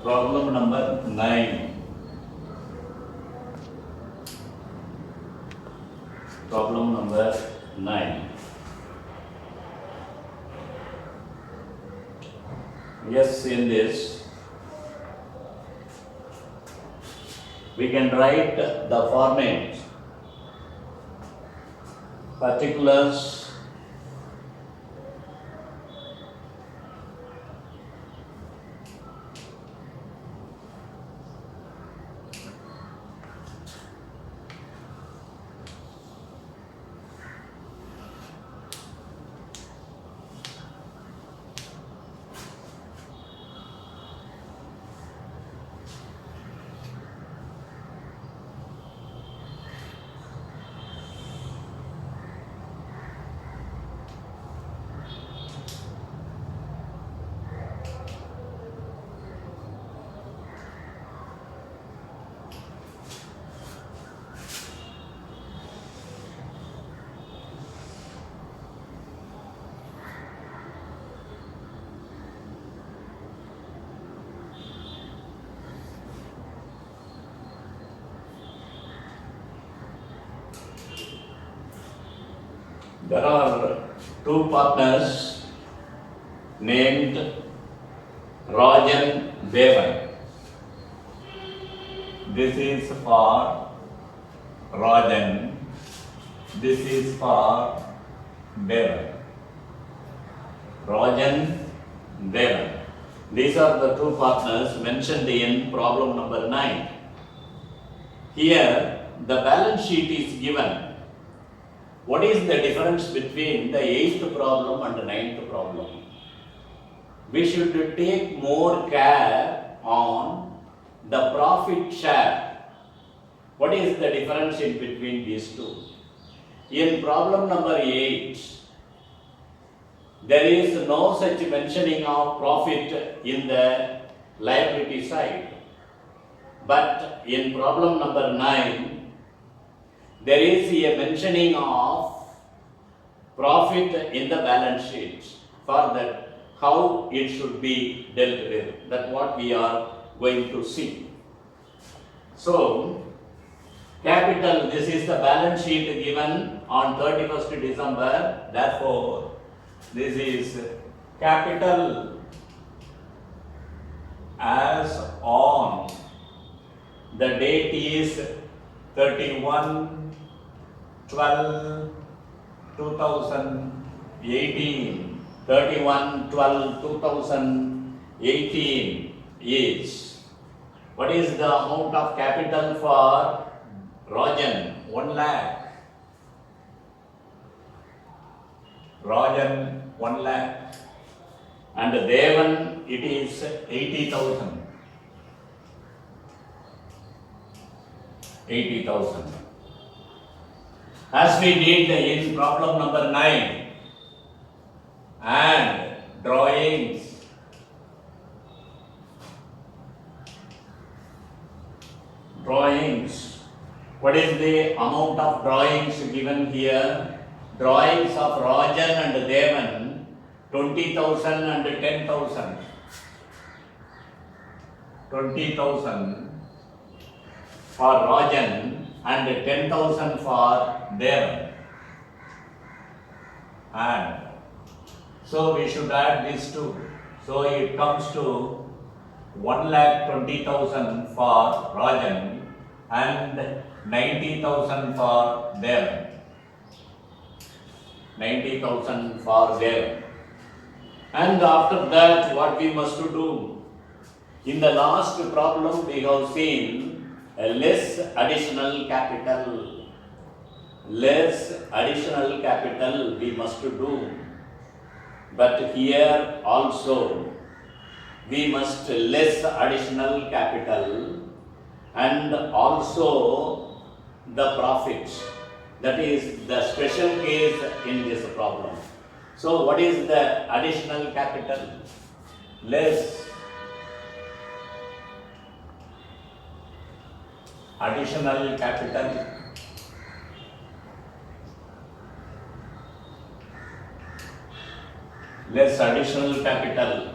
Problem number 9. Problem number 9. Yes, in this we can write the format particulars there are two partners named Rajan Devan. This is for Rajan, this is for Devan. Rajan Devan. These are the two partners mentioned in problem number 9. Here the balance sheet is given. What is the difference between the 8th problem and the 9th problem? We should take more care on the profit share. What is the difference in between these two? In problem number 8, there is no such mentioning of profit in the liability side. But in problem number 9, there is a mentioning of profit in the balance sheet. For that, how it should be dealt with. That's what we are going to see. So, capital, this is the balance sheet given on 31st December. Therefore, this is capital as on the date is 31/12/2018. 31/12/2018 is, what is the amount of capital for Rajan? 1 lakh. Rajan 1 lakh. And Devan, it is 80,000. 80,000. As we did in problem number 9, and drawings, what is the amount of drawings given here? Drawings of Rajan and Devan, 20,000 and 10,000. 20,000 for Rajan and 10,000 for Devan. And so we should add these two. So it comes to 1,20,000 for Rajan and 90,000 for Devan. 90,000 for Devan. And after that, what we must do? In the last problem, we have seen a less additional capital. Less additional capital we must do. But here also we must less additional capital and also the profit. That is the special case in this problem. So what is the additional capital? Less additional capital less additional capital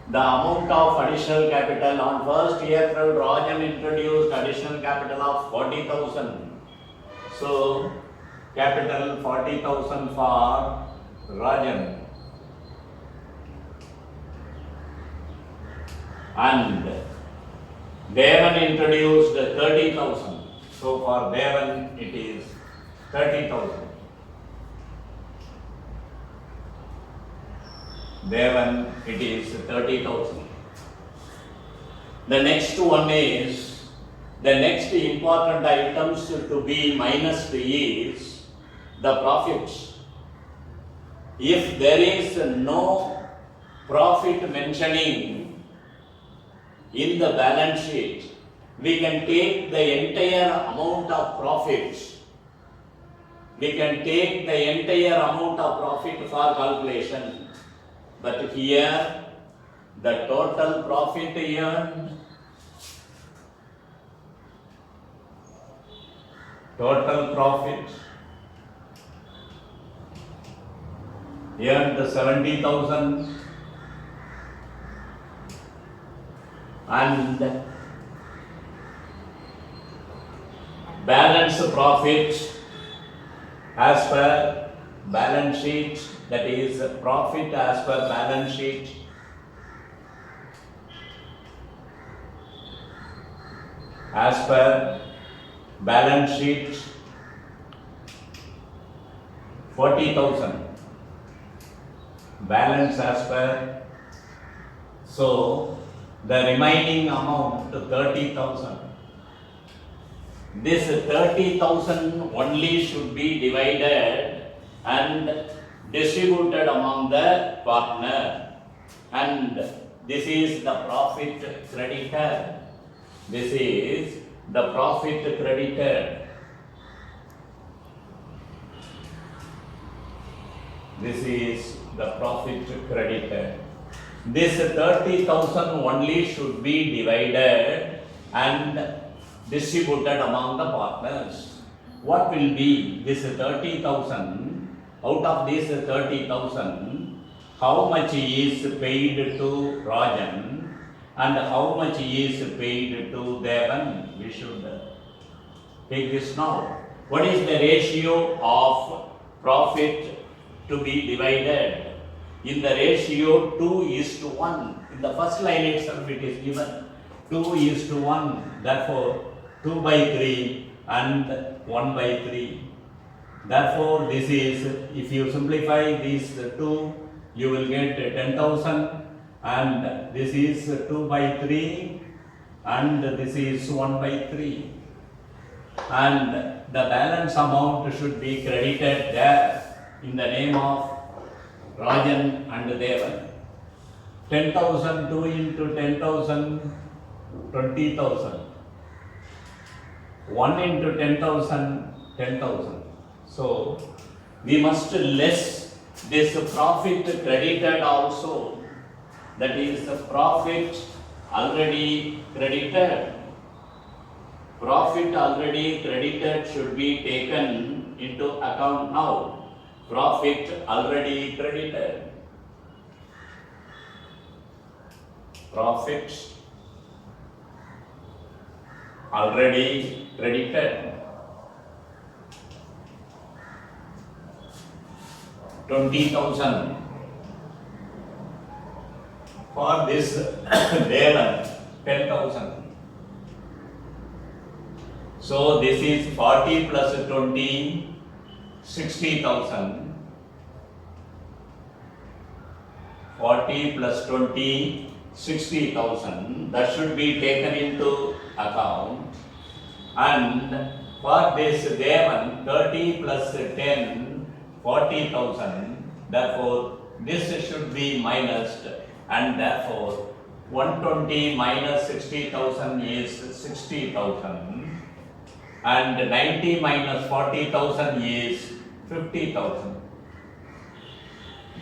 the amount of additional capital on 1st April, Rajan introduced additional capital of 40,000. So, capital 40,000 for Rajan. And Devan introduced 30,000. So, for Devan it is 30,000. Devan it is 30,000. The next one is, the next important items to be minus is the profits. If there is no profit mentioning in the balance sheet, we can take the entire amount of profits. We can take the entire amount of profit for calculation. But here, the total profit earned, total profit earned 70,000 and balance profit as per balance sheet, that is profit as per balance sheet, as per balance sheet 40,000, balance as per, so the remaining amount 30,000. This 30,000 only should be divided and distributed among the partner, and this is the profit credited. This is the profit credited. This is the profit credited. This 30,000 only should be divided and distributed among the partners. What will be this 30,000? Out of this 30,000, how much is paid to Rajan and how much is paid to Devan? We should take this now. What is the ratio of profit to be divided? In the ratio 2:1. In the first line itself it is given 2:1. Therefore, 2/3 and 1/3. Therefore, this is, if you simplify these two, you will get 10,000, and this is 2/3 and this is 1/3. And the balance amount should be credited there in the name of Rajan and Devan. 10,000, 2 into 10,000, 20,000. 1 into 10,000, 10,000. So, we must less this profit credited also. That is the profit already credited. Profit already credited should be taken into account now. Profit already credited. Profit already credited. 20,000 for this Devan, 10,000. So this is 40 plus 20, 60,000. 40 plus 20, 60,000. That should be taken into account. And for this Devan, 30 plus 10, 40,000, therefore this should be minused, and therefore 120 minus 60,000 is 60,000, and 90 minus 40,000 is 50,000.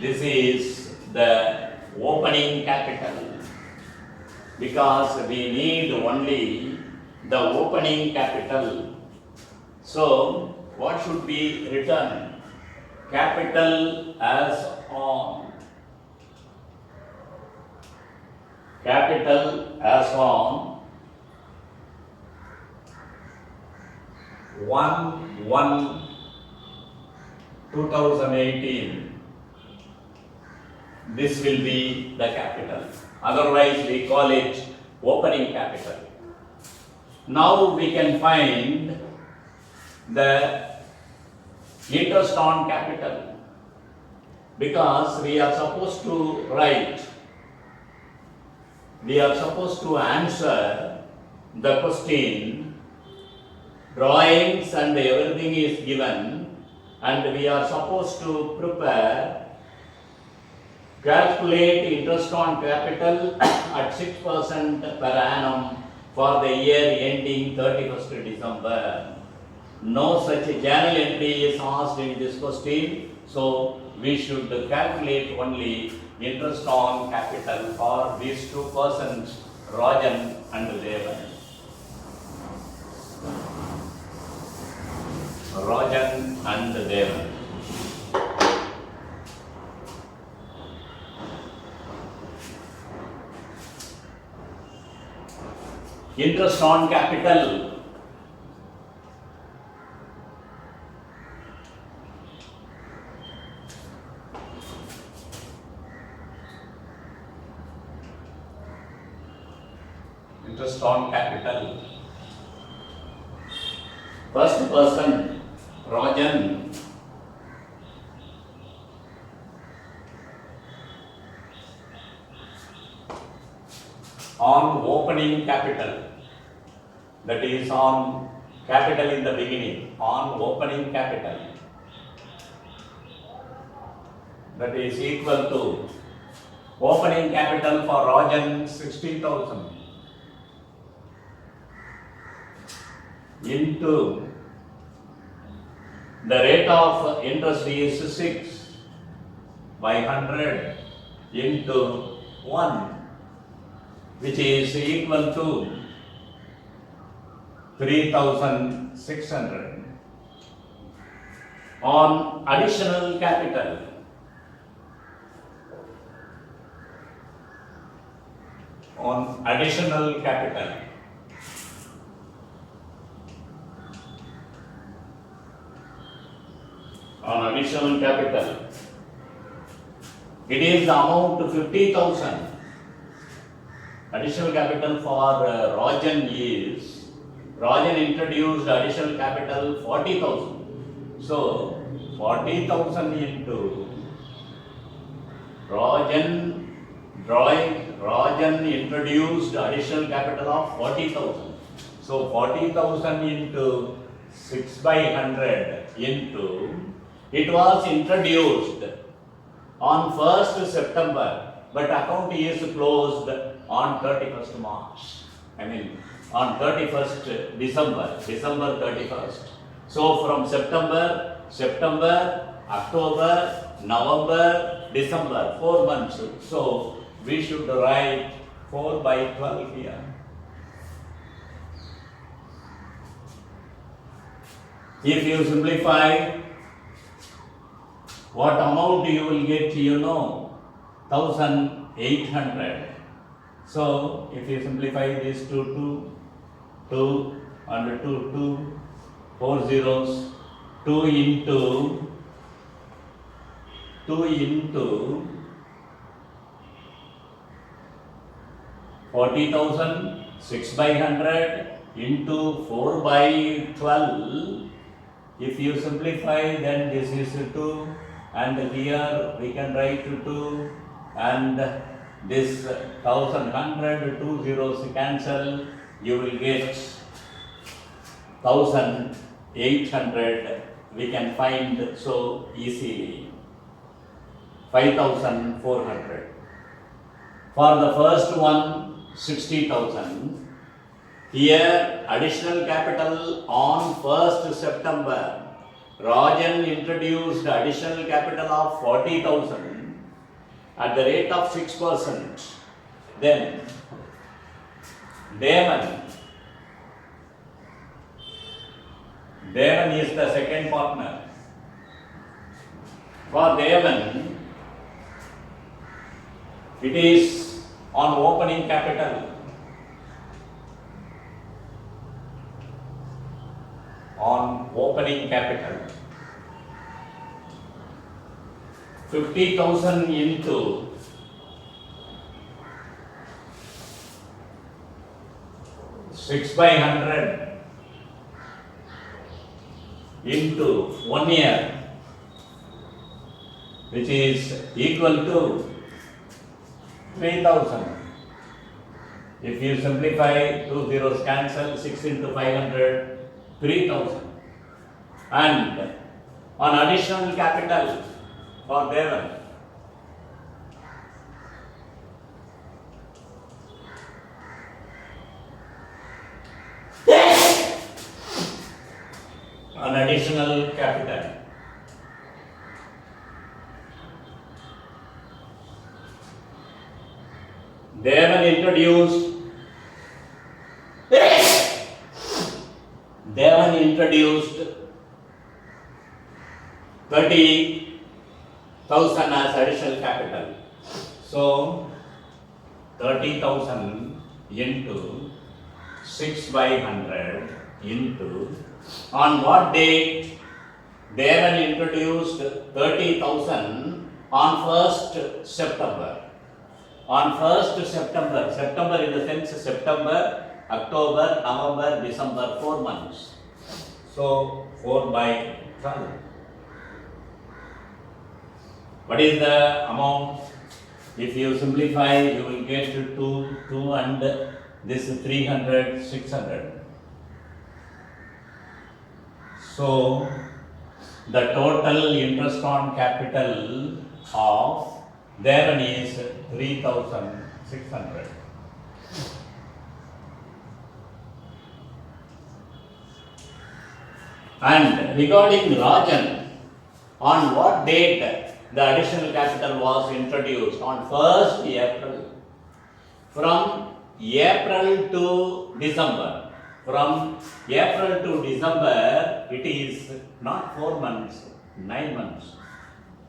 This is the opening capital, because we need only the opening capital. So, what should be written? Capital as on. capital as on 1/1/2018. This will be the capital. Otherwise, we call it opening capital. Now we can find the interest on capital, because we are supposed to answer the question. Drawings and everything is given, and we are supposed to calculate interest on capital at 6% per annum for the year ending 31st December. No such journal entry is asked in this question, so we should calculate only interest on capital for these two persons, Rajan and Devan. Rajan and Devan. Interest on capital. Interest on capital. First person, Rajan, on opening capital, that is on capital in the beginning, on opening capital, that is equal to opening capital for Rajan 60,000 into the rate of interest is 6/100 into 1, which is equal to 3,600 on additional capital. On additional capital. On additional capital, it is the amount 50,000. Additional capital for Rajan is, Rajan introduced additional capital 40,000. So 40,000 into Rajan introduced additional capital of 40,000. So 40,000 into 6/100 into, it was introduced on 1st September, but account is closed on 31st March. On 31st December 31st. So from September, October, November, December, 4 months. So we should write 4/12 here. If you simplify, what amount you will get, 1,800. So if you simplify this to 2 and 2, 4 zeros, 2 into 40,000, 6/100 into 4/12. If you simplify, then this is 2, and here we can write 2, and this 1,100, 2 zeros cancel, you will get 1,800. We can find so easily. 5,400. For the first one, 60,000. Here, additional capital on 1st September. Rajan introduced additional capital of 40,000 at the rate of 6%. Then, Devan is the second partner. For Devan, it is on opening capital. On opening capital. 50,000 into 6/100 into 1 year, which is equal to 3,000. If you simplify, 2 zeros cancel, 6 into 500, 3,000. And on additional capital for Devan, on additional capital, Devan introduced 30,000 as additional capital. So 30,000 into 6/100 into, on what date Devan introduced 30,000? On 1st September. On 1st September, September in the sense September, October, November, December, 4 months. So 4/12. What is the amount? If you simplify, you will get to 2 and this 300, 600. So the total interest on capital of Devan is 3,600. And regarding Rajan, on what date the additional capital was introduced? On 1st April. From April to December. From April to December, it is not 4 months, 9 months.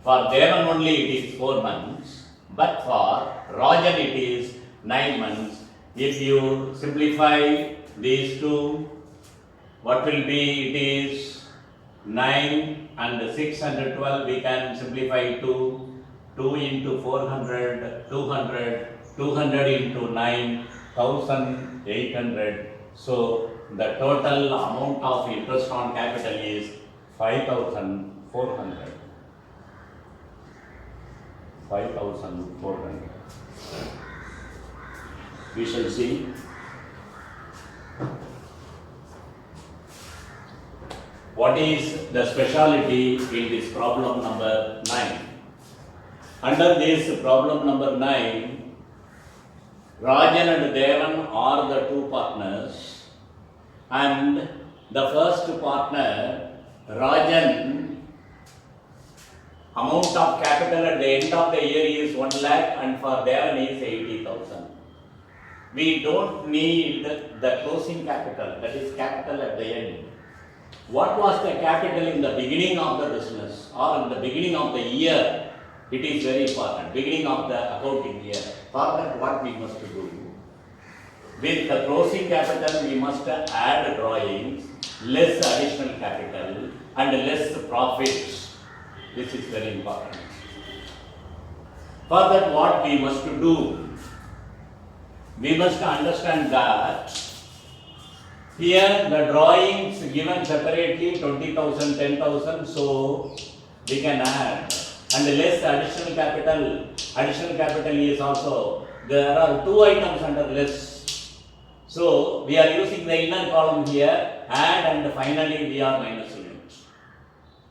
For Devan only it is 4 months, but for Rajan it is 9 months. If you simplify these two, what will be? It is 9 and 612. We can simplify 2 into 400, 200, 200 into 9, 1,800. So the total amount of interest on capital is 5,400. 5,400. We shall see. What is the speciality in this problem number 9? Under this problem number 9, Rajan and Devan are the two partners, and the first partner, Rajan, amount of capital at the end of the year is 1 lakh and for Devan is 80,000. We don't need the closing capital, that is capital at the end. What was the capital in the beginning of the business or in the beginning of the year? It is very important. Beginning of the accounting year. For that, what we must do? With the closing capital, we must add drawings, less additional capital, and less profits. This is very important. For that, what we must do? We must understand that here the drawings given separately 20,000, 10,000, so we can add, and less additional capital. Additional capital is also, there are 2 items under less. So we are using the inner column here, add, and finally we are minusing it.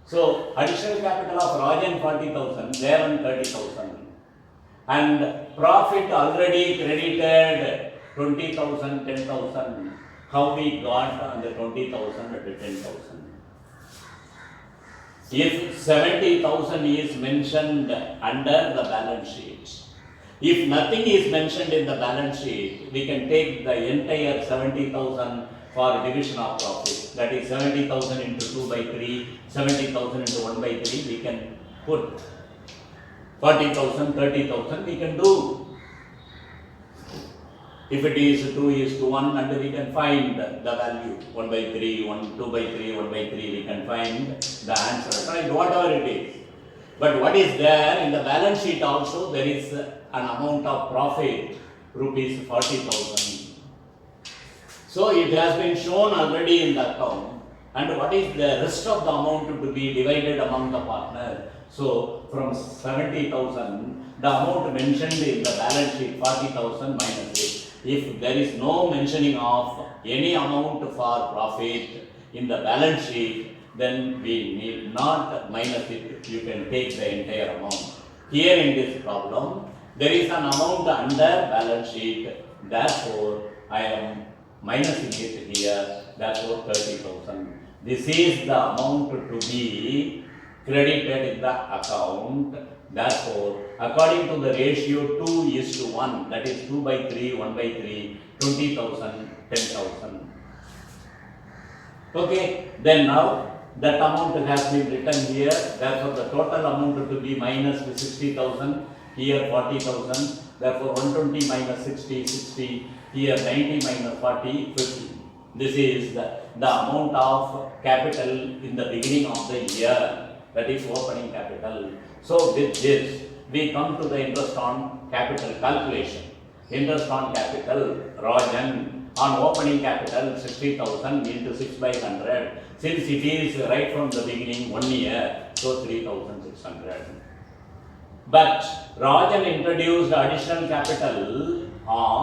So additional capital of Rajan 40,000, Devan 30,000. And profit already credited 20,000, 10,000. How we got on the 20,000 at 10,000? If 70,000 is mentioned under the balance sheet, if nothing is mentioned in the balance sheet, we can take the entire 70,000 for division of profit. That is 70,000 into 2/3, 70,000 into 1/3. We can put 40,000, 30,000. We can do. If it is 2:1, and we can find the value 1/3, 2/3, 1/3, we can find the answer, right? Whatever it is. But what is there in the balance sheet also, there is an amount of profit, rupees 40,000. So it has been shown already in the account. And what is the rest of the amount to be divided among the partners? So from 70,000, the amount mentioned in the balance sheet 40,000 minus it. If there is no mentioning of any amount for profit in the balance sheet, then we need not minus it. You can take the entire amount. Here in this problem, there is an amount under balance sheet. Therefore, I am minusing it here. Therefore, 30,000. This is the amount to be credited in the account. Therefore, according to the ratio 2:1, that is 2/3, 1/3, 20,000, 10,000. Okay, then now that amount has been written here. Therefore, the total amount to be minus 60,000, here 40,000. Therefore, 120 minus 60, 60, here 90 minus 40, 50. This is the amount of capital in the beginning of the year, that is opening capital. So with this, we come to the interest on capital calculation. Interest on capital, Rajan, on opening capital 60,000 into 6/100. Since it is right from the beginning 1 year, so 3,600. But Rajan introduced additional capital of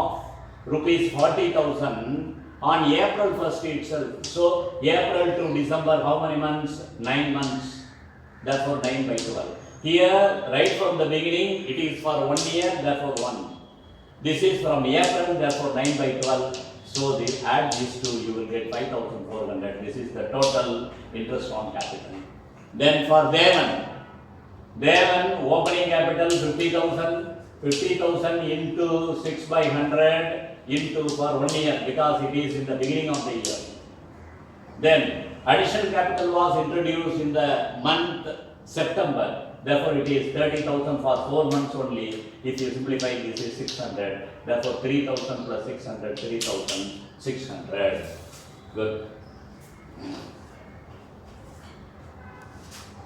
rupees 40,000 on April 1st itself. So April to December, how many months? 9 months. Therefore 9/12. Here, right from the beginning, it is for 1 year, therefore 1. This is from April, therefore 9/12. So add these two, you will get 5,400. This is the total interest on capital. Then for Devan opening capital 50,000. 50,000 into 6/100 into for 1 year, because it is in the beginning of the year. Then additional capital was introduced in the month September. Therefore, it is 30,000 for 4 months only. If you simplify, this is 600. Therefore, 3,000 plus 600, 3,600. Good.